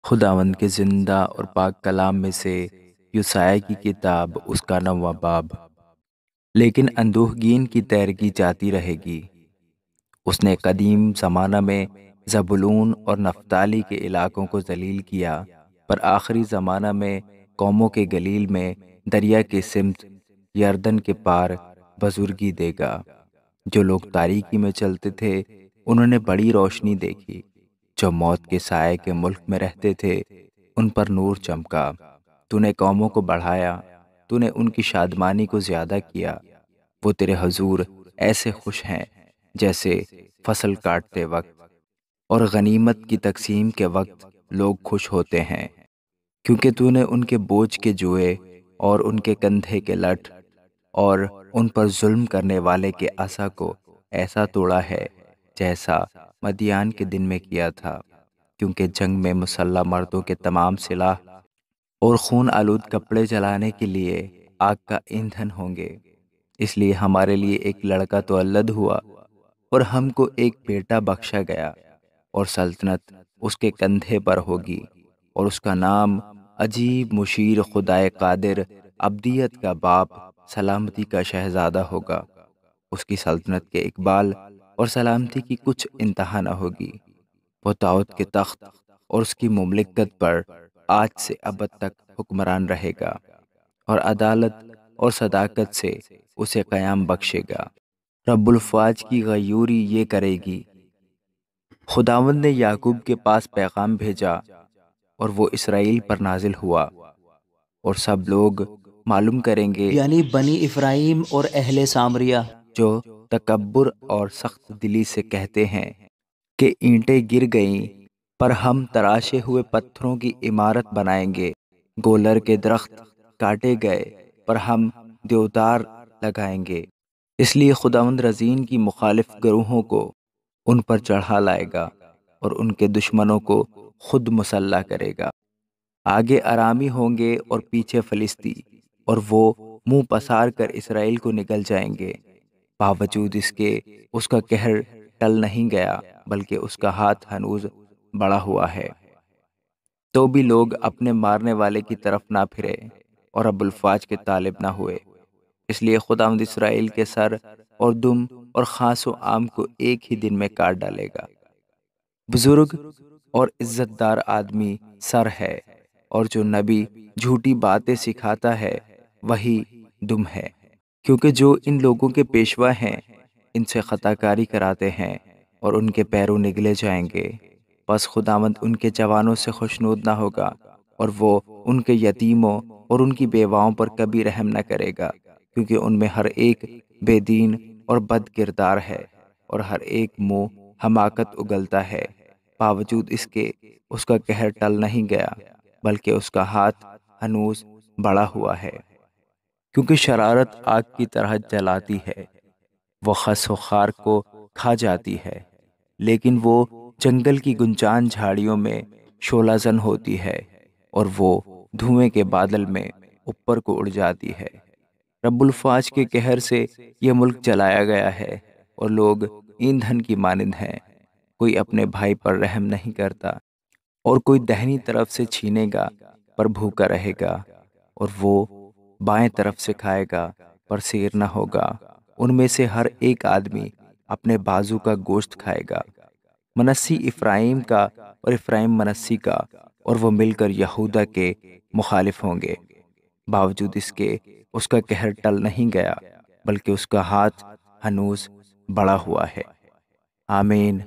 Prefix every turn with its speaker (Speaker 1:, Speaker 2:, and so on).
Speaker 1: خداوند کے زندہ اور پاک کلام میں سے یسایا کی کتاب اس کا 9واں باب۔ لیکن اندوہگین کی تیرگی جاتی رہے گی۔ اس نے قدیم زمانہ میں زبولون اور نفتالی کے علاقوں کو ذلیل کیا، پر آخری زمانہ میں قوموں کے گلیل میں دریا کے سمت یردن کے پار بزرگی دے گا۔ جو لوگ تاریکی میں چلتے تھے انہوں نے بڑی روشنی دیکھی، جو موت کے سائے کے ملک میں رہتے تھے ان پر نور چمکا۔ تو نے قوموں کو بڑھایا، تو نے ان کی شادمانی کو زیادہ کیا۔ وہ تیرے حضور ایسے خوش ہیں جیسے فصل کاٹتے وقت اور غنیمت کی تقسیم کے وقت لوگ خوش ہوتے ہیں، کیونکہ تو نے ان کے بوجھ کے جوئے اور ان کے کندھے کے لٹ اور ان پر ظلم کرنے والے کے عصا کو ایسا توڑا ہے جیسا مدیان کے دن میں کیا تھا، کیونکہ جنگ میں مسلح مردوں کے تمام سلاح اور خون آلود کپڑے جلانے کے لیے آگ کا ایندھن ہوں گے۔ اس لیے ہمارے لیے ایک لڑکا تولد ہوا اور ہم کو ایک بیٹا بخشا گیا، اور سلطنت اس کے کندھے پر ہوگی، اور اس کا نام عجیب، مشیر، خدائے قادر، ابدیت کا باپ، سلامتی کا شہزادہ ہوگا۔ اس کی سلطنت کے اقبال اور سلامتی کی کچھ انتہا نہ ہوگی۔ وہ داؤد کے تخت اور اس کی مملکت پر آج سے ابد تک حکمران رہے گا، اور عدالت اور صداقت سے اسے قیام بخشے گا۔ رب الفواج کی غیوری یہ کرے گی۔ خداوند نے یعقوب کے پاس پیغام بھیجا اور وہ اسرائیل پر نازل ہوا، اور سب لوگ معلوم کریں گے،
Speaker 2: یعنی بنی افراہیم اور اہل سامریہ،
Speaker 1: جو تکبر اور سخت دلی سے کہتے ہیں کہ اینٹیں گر گئیں پر ہم تراشے ہوئے پتھروں کی عمارت بنائیں گے، گولر کے درخت کاٹے گئے پر ہم دیودار لگائیں گے۔ اس لیے خداوند رزین کی مخالف گروہوں کو ان پر چڑھا لائے گا اور ان کے دشمنوں کو خود مسلح کرے گا۔ آگے ارامی ہوں گے اور پیچھے فلسطی، اور وہ منہ پسار کر اسرائیل کو نگل جائیں گے۔ باوجود اس کے اس کا قہر ٹل نہیں گیا، بلکہ اس کا ہاتھ ہنوز بڑھا ہوا ہے۔ تو بھی لوگ اپنے مارنے والے کی طرف نہ پھرے اور رب الفواج کے طالب نہ ہوئے۔ اس لیے خداوند اسرائیل کے سر اور دم اور خاص و عام کو ایک ہی دن میں کاٹ ڈالے گا۔ بزرگ اور عزت دار آدمی سر ہے، اور جو نبی جھوٹی باتیں سکھاتا ہے وہی دم ہے، کیونکہ جو ان لوگوں کے پیشوا ہیں ان سے خطا کاری کراتے ہیں اور ان کے پیروں نگلے جائیں گے۔ پس خداوند ان کے جوانوں سے خوشنود نہ ہوگا، اور وہ ان کے یتیموں اور ان کی بیواؤں پر کبھی رحم نہ کرے گا، کیونکہ ان میں ہر ایک بے دین اور بد کردار ہے، اور ہر ایک منہ حماقت اگلتا ہے۔ باوجود اس کے اس کا قہر ٹل نہیں گیا، بلکہ اس کا ہاتھ ہنوز بڑھا ہوا ہے، کیونکہ شرارت آگ کی طرح جلاتی ہے، وہ خس و خار کو کھا جاتی ہے، لیکن وہ جنگل کی گنجان جھاڑیوں میں شعلہ زن ہوتی ہے، اور وہ دھوئیں کے بادل میں اوپر کو اڑ جاتی ہے۔ رب الفواج کے قہر سے یہ ملک جلایا گیا ہے، اور لوگ ایندھن کی مانند ہیں۔ کوئی اپنے بھائی پر رحم نہیں کرتا، اور کوئی دہنی طرف سے چھینے گا پر بھوکا رہے گا، اور وہ بائیں طرف سے کھائے گا پر سیر نہ ہوگا۔ ان میں سے ہر ایک آدمی اپنے بازو کا گوشت کھائے گا، منسی افرایم کا اور افرایم منسی کا، اور وہ مل کر یہودا کے مخالف ہوں گے۔ باوجود اس کے اس کا قہر ٹل نہیں گیا، بلکہ اس کا ہاتھ ہنوز بڑھا ہوا ہے۔ آمین۔